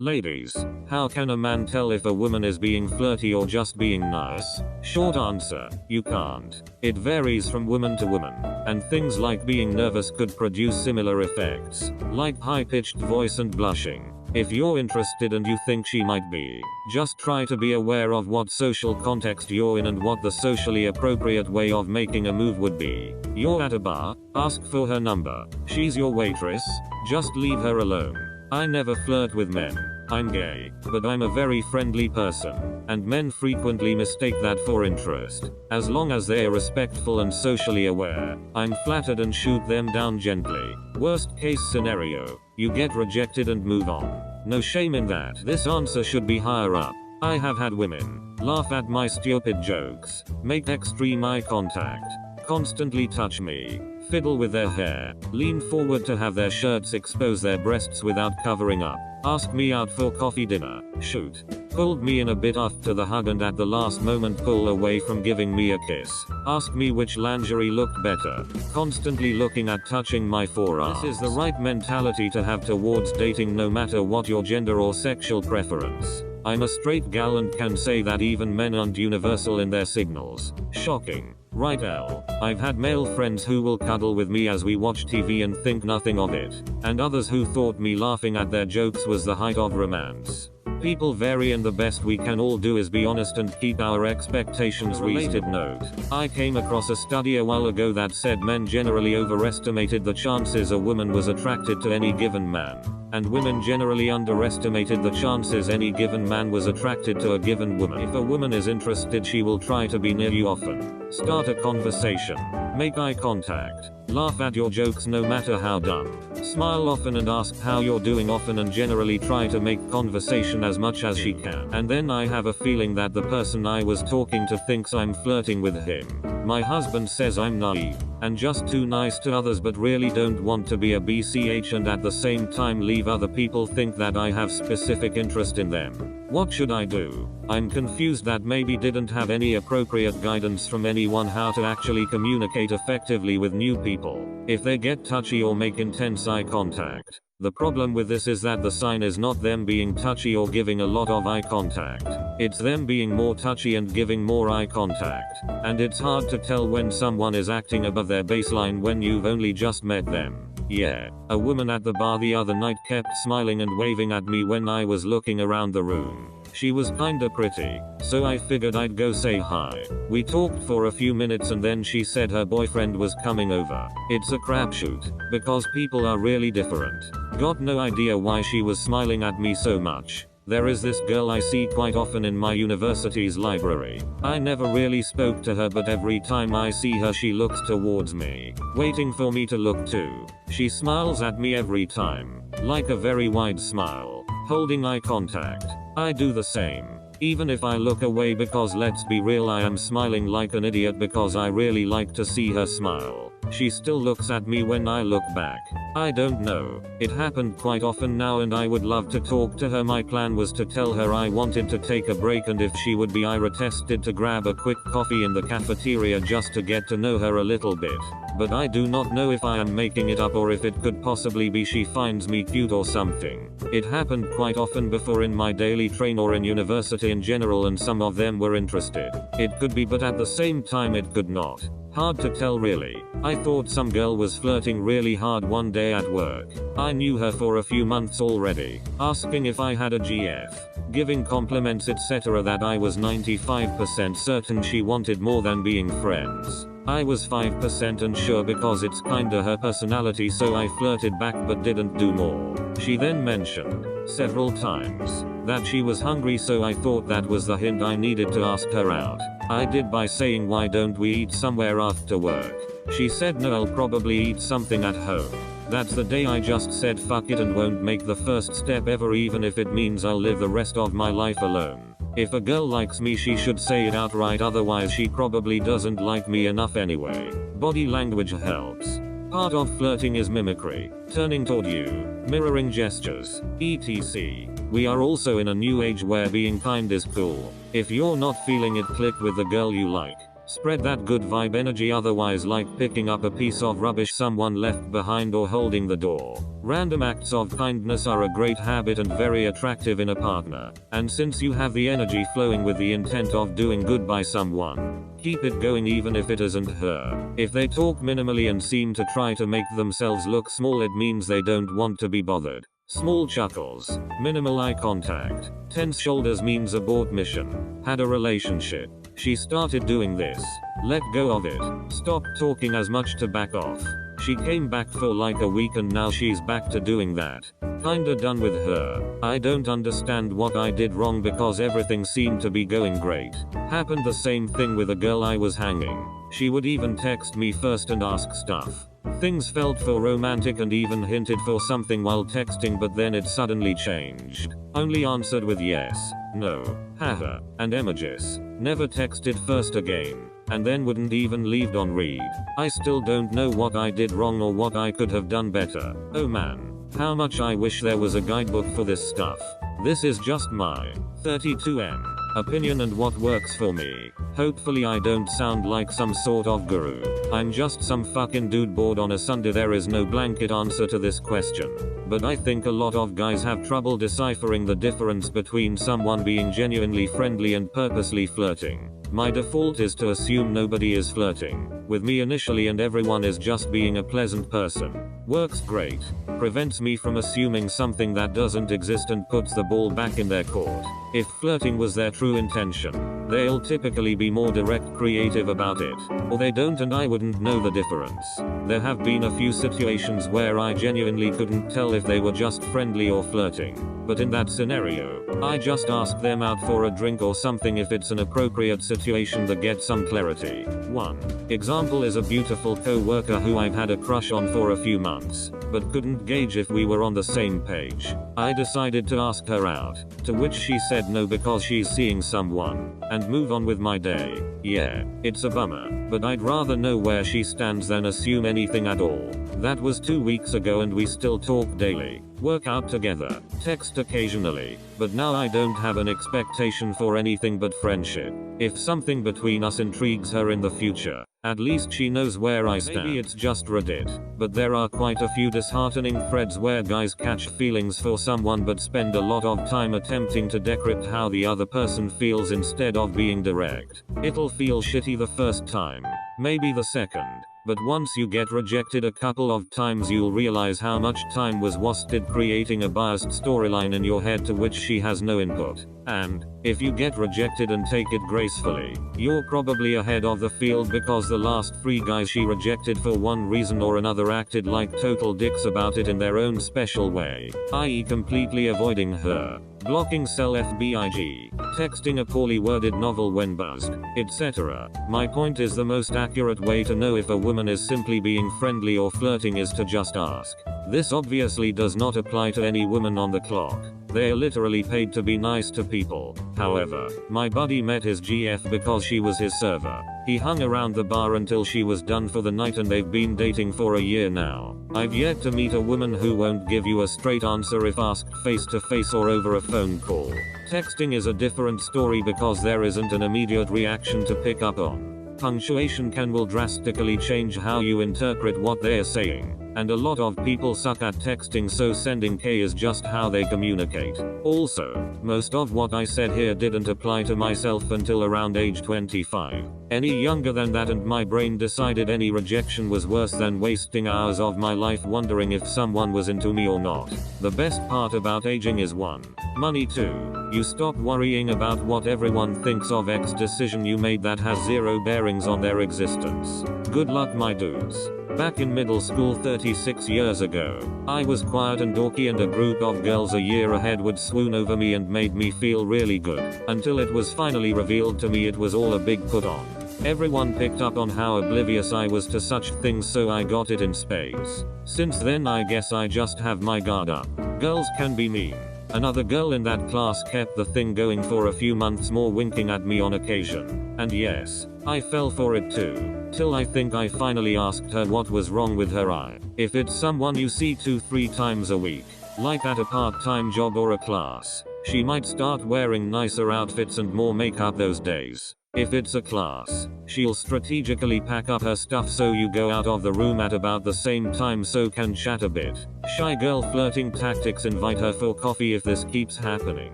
Ladies, how can a man tell if a woman is being flirty or just being nice? Short answer, you can't. It varies from woman to woman, and things like being nervous could produce similar effects, like high-pitched voice and blushing. If you're interested and you think she might be, just try to be aware of what social context you're in and what the socially appropriate way of making a move would be. You're at a bar, ask for her number. She's your waitress, just leave her alone. I never flirt with men. I'm gay, but I'm a very friendly person, and men frequently mistake that for interest. As long as they're respectful and socially aware, I'm flattered and shoot them down gently. Worst case scenario, you get rejected and move on. No shame in that. This answer should be higher up. I have had women laugh at my stupid jokes, make extreme eye contact, constantly touch me, fiddle with their hair, lean forward to have their shirts expose their breasts without covering up, ask me out for coffee dinner, shoot, pulled me in a bit after the hug and at the last moment pull away from giving me a kiss, ask me which lingerie looked better, constantly looking at touching my forearm. This is the right mentality to have towards dating no matter what your gender or sexual preference. I'm a straight gal and can say that even men aren't universal in their signals. Shocking. Right, L. I've had male friends who will cuddle with me as we watch TV and think nothing of it, and others who thought me laughing at their jokes was the height of romance. People vary and the best we can all do is be honest and keep our expectations reasonable. Related note, I came across a study a while ago that said men generally overestimated the chances a woman was attracted to any given man, and women generally underestimated the chances any given man was attracted to a given woman. If a woman is interested, she will try to be near you often, start a conversation, make eye contact, laugh at your jokes no matter how dumb, smile often and ask how you're doing often, and generally try to make conversation as much as she can. And then I have a feeling that the person I was talking to thinks I'm flirting with him. My husband says I'm naive and just too nice to others but really don't want to be a BCH, and at the same time leave other people think that I have specific interest in them. What should I do? I'm confused that maybe didn't have any appropriate guidance from anyone how to actually communicate effectively with new people if they get touchy or make intense eye contact. The problem with this is that the sign is not them being touchy or giving a lot of eye contact. It's them being more touchy and giving more eye contact. And it's hard to tell when someone is acting above their baseline when you've only just met them. Yeah, a woman at the bar the other night kept smiling and waving at me when I was looking around the room. She was kinda pretty, so I figured I'd go say hi. We talked for a few minutes and then she said her boyfriend was coming over. It's a crapshoot, because people are really different. Got no idea why she was smiling at me so much. There is this girl I see quite often in my university's library. I never really spoke to her, but every time I see her she looks towards me, waiting for me to look too. She smiles at me every time, like a very wide smile, holding eye contact. I do the same, even if I look away, because let's be real, I am smiling like an idiot because I really like to see her smile. She still looks at me when I look back. I don't know. It happened quite often now and I would love to talk to her. My plan was to tell her I wanted to take a break and if she would be tested to grab a quick coffee in the cafeteria just to get to know her a little bit. But I do not know if I am making it up or if it could possibly be she finds me cute or something. It happened quite often before in my daily train or in university in general, and some of them were interested. It could be, but at the same time it could not. Hard to tell really. I thought some girl was flirting really hard one day at work. I knew her for a few months already, asking if I had a GF, giving compliments etc. that I was 95% certain she wanted more than being friends. I was 5% unsure because it's kinda her personality, so I flirted back but didn't do more. She then mentioned several times that she was hungry, so I thought that was the hint I needed to ask her out. I did by saying, why don't we eat somewhere after work? She said no, I'll probably eat something at home. That's the day I just said fuck it and won't make the first step ever, even if it means I'll live the rest of my life alone. If a girl likes me she should say it outright, otherwise she probably doesn't like me enough anyway. Body language helps. Part of flirting is mimicry, turning toward you, mirroring gestures, etc. We are also in a new age where being kind is cool. If you're not feeling it click with the girl you like, spread that good vibe energy, otherwise like picking up a piece of rubbish someone left behind or holding the door. Random acts of kindness are a great habit and very attractive in a partner. And since you have the energy flowing with the intent of doing good by someone, keep it going even if it isn't her. If they talk minimally and seem to try to make themselves look small, it means they don't want to be bothered. Small chuckles, minimal eye contact, tense shoulders means abort mission. Had a relationship. She started doing this. Let go of it. Stop talking as much to back off. She came back for like a week and now she's back to doing that. Kinda done with her. I don't understand what I did wrong because everything seemed to be going great. Happened the same thing with a girl I was hanging. She would even text me first and ask stuff. Things felt for romantic and even hinted for something while texting, but then it suddenly changed. Only answered with yes, no, haha, and emojis. Never texted first again. And then wouldn't even leave on read. I still don't know what I did wrong or what I could have done better. Oh man, how much I wish there was a guidebook for this stuff. This is just my 32M opinion and what works for me. Hopefully I don't sound like some sort of guru. I'm just some fucking dude bored on a Sunday. There is no blanket answer to this question. But I think a lot of guys have trouble deciphering the difference between someone being genuinely friendly and purposely flirting. My default is to assume nobody is flirting with me initially and everyone is just being a pleasant person. Works great. Prevents me from assuming something that doesn't exist and puts the ball back in their court. If flirting was their true intention, they'll typically be more direct, creative about it. Or they don't and I wouldn't know the difference. There have been a few situations where I genuinely couldn't tell if they were just friendly or flirting. But in that scenario, I just ask them out for a drink or something if it's an appropriate situation that gets some clarity. One example is a beautiful co-worker who I've had a crush on for a few months, but couldn't gauge if we were on the same page. I decided to ask her out, to which she said no because she's seeing someone, and move on with my day. Yeah, it's a bummer, but I'd rather know where she stands than assume anything at all. That was 2 weeks ago and we still talk daily, work out together, text occasionally, but now I don't have an expectation for anything but friendship. If something between us intrigues her in the future, at least she knows where I stand. Maybe it's just Reddit, but there are quite a few disheartening threads where guys catch feelings for someone but spend a lot of time attempting to decrypt how the other person feels instead of being direct. It'll feel shitty the first time, maybe the second. But once you get rejected a couple of times you'll realize how much time was wasted creating a biased storyline in your head to which she has no input. And, if you get rejected and take it gracefully, you're probably ahead of the field because the last 3 guys she rejected for one reason or another acted like total dicks about it in their own special way, i.e. completely avoiding her, blocking cell FBIG, texting a poorly worded novel when buzzed, etc. My point is the most accurate way to know if a woman is simply being friendly or flirting is to just ask. This obviously does not apply to any woman on the clock. They're literally paid to be nice to people. However, my buddy met his GF because she was his server. He hung around the bar until she was done for the night and they've been dating for a year now. I've yet to meet a woman who won't give you a straight answer if asked face to face or over a phone call. Texting is a different story because there isn't an immediate reaction to pick up on. Punctuation will drastically change how you interpret what they're saying. And a lot of people suck at texting, so sending K is just how they communicate. Also, most of what I said here didn't apply to myself until around age 25. Any younger than that and my brain decided any rejection was worse than wasting hours of my life wondering if someone was into me or not. The best part about aging is 1. Money. 2. You stop worrying about what everyone thinks of X decision you made that has zero bearings on their existence. Good luck my dudes. Back in middle school 36 years ago, I was quiet and dorky and a group of girls a year ahead would swoon over me and made me feel really good, until it was finally revealed to me it was all a big put on. Everyone picked up on how oblivious I was to such things, so I got it in spades. Since then I guess I just have my guard up. Girls can be mean. Another girl in that class kept the thing going for a few months more, winking at me on occasion. And yes, I fell for it too. Till I think I finally asked her what was wrong with her eye. If it's someone you see 2-3 times a week, like at a part-time job or a class, She might start wearing nicer outfits and more makeup those days. If it's a class, she'll strategically pack up her stuff so you go out of the room at about the same time so can chat a bit. Shy girl flirting tactics: invite her for coffee if this keeps happening.